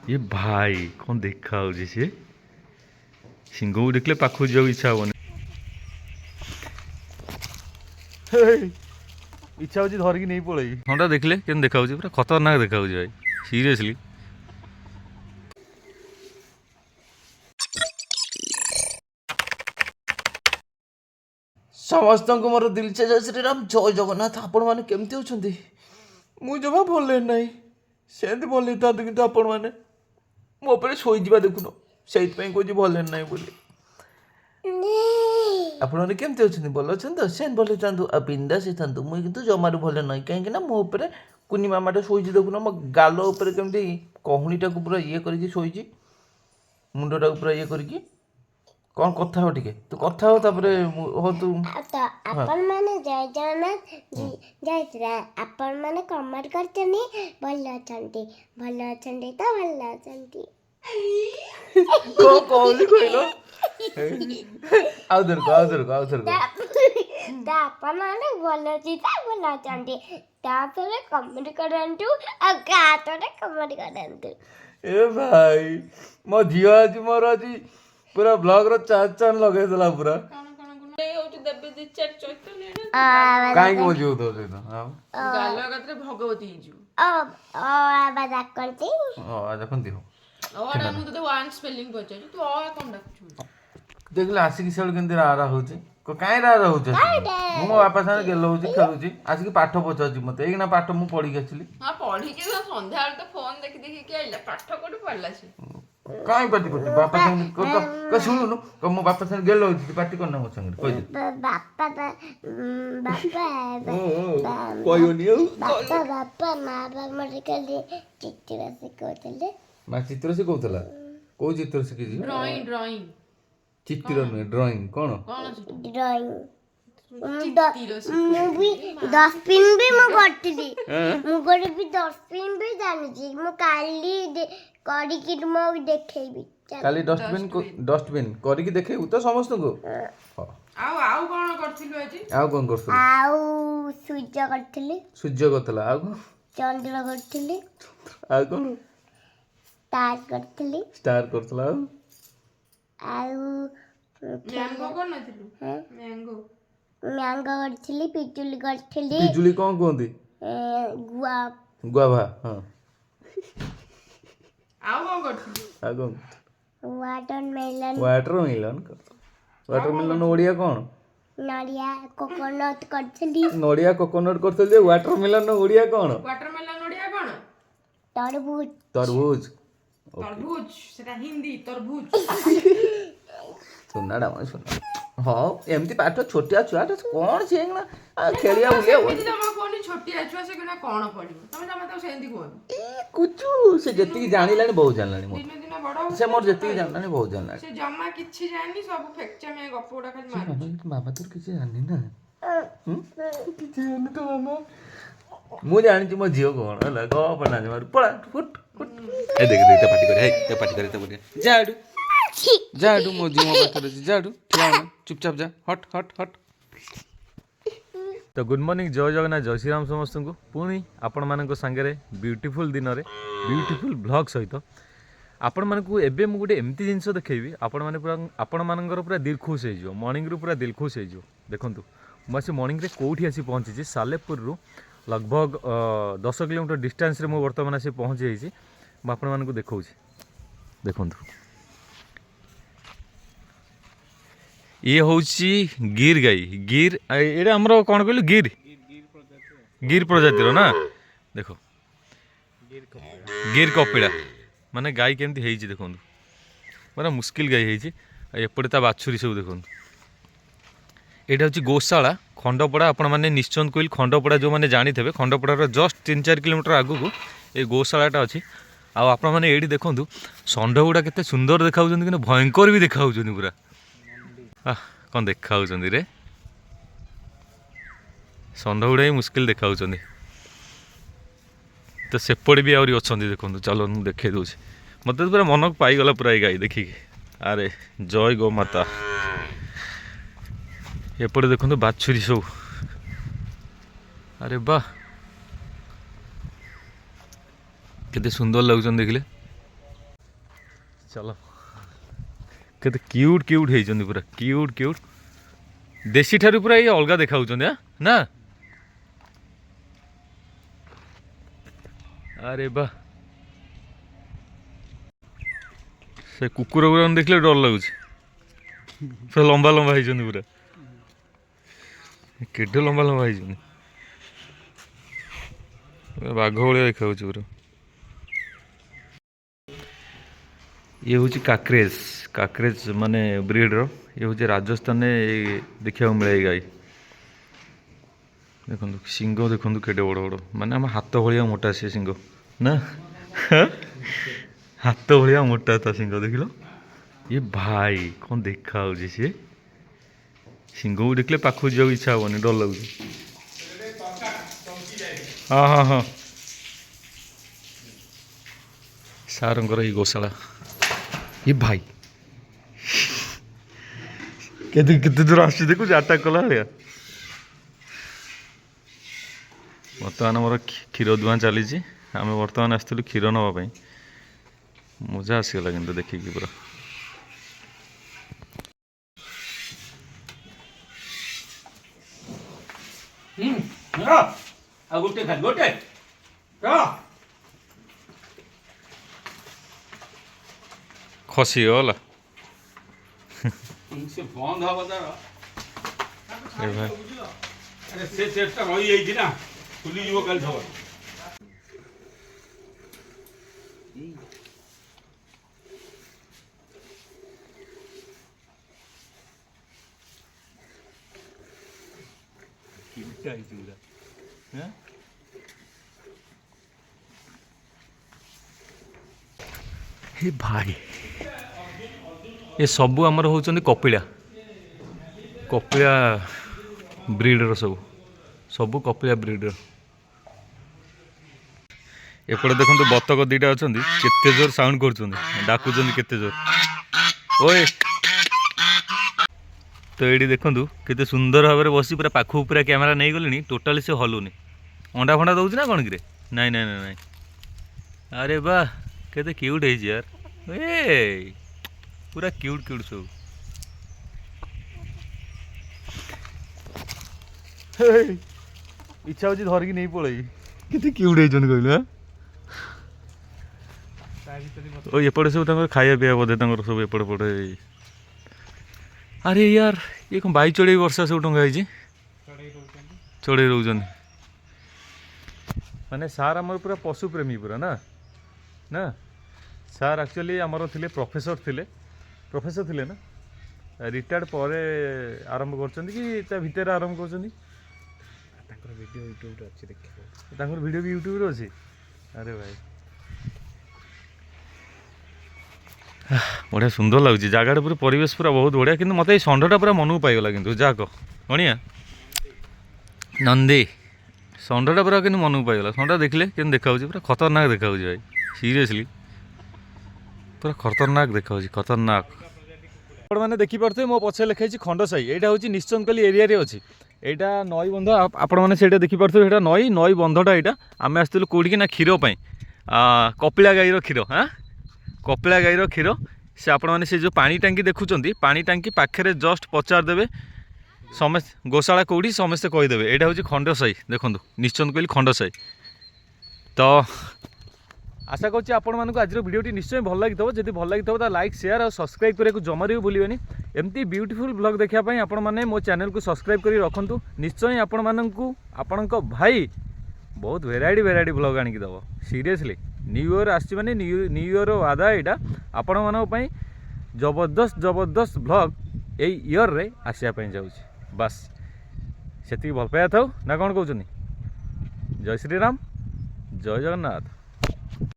ये भाई कौन देखा हो सी सिंह को देखले पाखु जा इच्छा हेनी इच्छा हो धरिकी नहीं पड़े हाँ देखले के देखा पूरा खतरनाक देखा भाई सीरियसली। समस्त मोर दिल से जय श्रीराम जय जगन्नाथ। आपण मैंने केमती अच्छा मुझे जमा भल ना सेमती भल था कि आपण मैंने मो शोजा देखुन से कौन भल ना बोली आपण मैंने केमती अच्छा भल अच्छा तो सेम भल था आ बिंदा से था मुझे कि जमार भल ना कहीं मो कुनी मामाटा शोची देखुन मो गाल केमती कहूनीटा पूरा ये करके शोची मुंडटा पूरा ये करके कौन कथा हो टिके तू कथा हो तापरे हो तू तो अपन माने जय जगन्नाथ जय श्री अपन माने कमेंट करछनी भल अछंती तो भल अछंती को कोली कोइलो आउदर को तो अपन माने भल अछि तो भल अछंती तापरे कमेंट करंतु आ गातरे कमेंट करंतु। ए भाई मो झियो आज मोर आज पूरा ब्लॉग रो चाचान लगे देला पूरा काई को जो दो से तो हां गालो गतरे भगवती जु बाबा करती आज कोन दिहो ओडा मु तो वन स्पेलिंग पचे तू ओ कोन डाकछु देखले आसिक सेल केंदे रा होचे को काई रा होचे मो बापा साने गेलो होची खेलुची आसिक पाठ पचाची मते एगना पाठ मु पढी गेछली हां पढी के संध्या तो फोन देखि देखि के आइला पाठ कोड पढला छी काई पाटी पाटी बापा साने को सुनु को मो बापा साने गेलो होची पाटी करना मो संगे कोइ दे बापा कोयो नियो बापा माँ मरे कल चित्र सिखौले मा चित्र से कहतला को चित्र से की ड्राइंग चित्र में ड्राइंग कोन ड्राइंग मूवी डस्टबिन भी मु करती मु गोटे भी डस्टबिन भी जानी मु काली करी कि मु देखेबी काली डस्टबिन करी कि देखेबू तो समस्त को आउ कोन करथिलु आजी आउ कोन करथु आउ सूर्य करथला आउ कोन चंद्र करथिली आउ कोन स्टार करथला आउ मैंगो कोन नथिलु मैंगो करथिली पिजुली कोन कोंदी गुआभा हां आउ कोन करथिलु आउ कोन वाटरमेलन वाटरमेलन ओडिया कोन नड़िया कोकोनट करथिली नड़िया कोकोनट करथिली वाटरमेलन ओडिया कोन वाटरमेलन ओडिया कोन तरबूज सेटा हिंदी तरबूज सुनाडा मन सुना हां एमती पाठ छोटिया छुआटा कोन छेंगना खेलिया बुलिया एमती जमा कोनी छोटिया छुआ से केना कोन पडिबो तमे जमा तो सेंदी कोन कुछु से जति जानिलानी बहुत जानलानी मो दिन दिन बड़ से मोर जति जानलानी बहुत जानलानी से जमा किछि जानि सब फेक्चा में गपोडा खाली मार बाबा तोर किछि जानि ना किछि जानि तो मामा मु जानि मो जियो कोन हला गो पना जे मार पळा फुट ए देख देख पार्टी करे हे पार्टी करे तो बोलिया जाडू जाडू मो जियो पाखरे जाडू ठिया चुपचाप जा हट हट हट। तो गुड मॉर्निंग जय जगन्नाथ जय श्रीराम समस्त को पुणी आपण मान सांगे ब्यूटीफुल दिन में ब्यूटीफुल ब्लॉग सहित आपण मानक एबे मु गोटे एमती जिनस देखी आपण मैंने पूरा आपण मानकर पूरा दिल खुश हो मॉर्निंग रू पूरा दिल खुश हो देखूँ मुझे मॉर्निंग रे कौटी आसी पहुँची सालेपुर रु लगभग 10 किलोमीटर डिस्टेंस रे मु वर्तमान आसी पहुँची जाइए मुझे आपण मानक देखा देखूँ ये हूँ गिर गाई गिर ये आमर कौन कहलु गिर गिर प्रजातिर ना देख गिर कपिला माने गाई केमती है देखो पूरा मुस्किल गाई है एपटे ता बाछुरी सब देखो यहाँ हूँ गोशाला खंडपड़ा आपण मैंने निश्चंद कोइल खंडपड़ा जो मैंने जानी थे खंडपड़ार जस्ट 3-4 किलोमीटर आगू को ये गोशालाटा अच्छी आपण मैंने ये देखूँ षंढ गुड़ा केते सुंदर देखा कि भयंकर भी देखा पूरा कौन देखा रे षंढ गुड़ा ही मुस्किल देखा तो सेपटे भी आहरी अच्छा देखो चलो मुझे देखे दूसरी मत तो पूरा मन पाईगला पूरा ये गाई देखिकी अरे जय गो माता एपटे देखो बाछुरी सब अरे वाह केते सुंदर लगुन देखले चलो केते क्यूट क्यूट ହେଇଛନ୍ତି ପୁରା କ୍यूट क्यूट देशी ठारू पूरा ये अलगा देखा ना अरे वाह से कुकुर गुरा देखले डर लगुच से लंबा लंबा ହେଇଛନ୍ତି पूरा केडे लंबा लंबा ହେଇଛନ୍ତି बाघ भलिया देखा पूरा ये हूँ काक्रेज काक्रेज माने ब्रीड रो ये हूँ राजस्थान में देखा मिले गाई देखो सिंह देखो केडे बड़ बड़ माने आम हाथ भाया मोटा से सिंह ना हाथ भाया मोटा था सिंह देख लो ये भाई कौन देखा सी सिंह को देखले पाखु जा इच्छा हेनी डर लगुच हाँ हाँ हाँ सारंकर ये गौशाला ये भाई केते दूर आस देखु अटाक कला भाया बर्तमान मोर क्षीर दुआ चली आम बर्तमान आसलु क्षीर नापी मजा आसगला कि देखिकी पूरा गोटे खाली गोटे खसी गला से बंद हम तार ए भाई अरे से चेष्टा रही जाइए ना खुली जीव कल सब हे भाई ये सबू आमर होचंदी कपिला कपिला ब्रीडर सबू कपिला ब्रीडर एपटे देखो बतक दीटा अच्छा केते जोर साउंड कर डाकुचंदी केते जोर ओए तो ये देखु केते सुंदर भाव में बसी पूरा पाखु पूरा कैमेरा नहीं गले टोटाली से हलुनी अंडा फंडा दौर ना कौन कि नाई नाई नाई अरे वाह केते क्यूट है यार ए पूरा क्यूट क्यूट सब इच्छा हो धरिकी नहीं पलई केते क्यूट है कहलु ओ एपटे सब खाया पीया बोधे सब एपटे पटे अरे यार ये कौन बाई चढ़ई वर्षा सब टंगा चढ़ई रोचन माने सार आम पूरा पशु प्रेमी पूरा ना ना सार एक्चुअली आमर थे प्रोफेसर थे ना रिटायर्ड पर आरंभ कर भितर आरंभ कर वीडियो भी यूट्यूब अच्छी अरे भाई बढ़िया सुंदर लगुच जगह पूरा परिवेश पूरा बहुत बढ़िया कि मत षंढटा पूरा मन को पाईगला कि जा कह बढ़िया नंदी षंढटा पूरा कि मन को पाईगला षंढा देखले कि देखा पूरा खतरनाक देखा भाई सीरियसली पूरा खतरनाक देखा खतरनाक मैंने देखिपे मो पछे लिखाई खंडसाई यहाँ हूँ निश्चंदकली एरिया अच्छी यहाँ नई बंध आपण मैंने देखिपे नई नई बंधटा यहाँ आम आसलु कौटी ना क्षीर कपिला गाईर क्षीर हाँ कपिला गाईर क्षीर से आपण मैंने से जो पानी टांकी देखुं पानी टांकी पाखे जस्ट पचारदे समस्त गोशाला कौटी समस्ते कहीदेवे यहाँ हूँ खंडसाई देखो निश्चंदकली खंडसाई तो आशा करुँच आपण मानक आज भिडियोटी निश्चय भल लगी जब भल लगी तो लाइक शेयर और सब्सक्राइब करने को जमार भी भूलें एमती ब्यूटीफुल ब्लॉग देखापी आपण मैंने मो चैनल को सब्सक्राइब कर रखु निश्चय आपण मानक आपण भाई बहुत वेराइटी वेराइटी ब्लॉग आणिक दब सीरियसली न्यू ईयर आसी माने न्यू ईयर आदा यहाँ आपण मानी जबरदस्त जबरदस्त ब्लॉग ये ईयर रे आसापी जाऊँ बास से भल पाया था ना कौन कहते जय श्रीराम जय जगन्नाथ।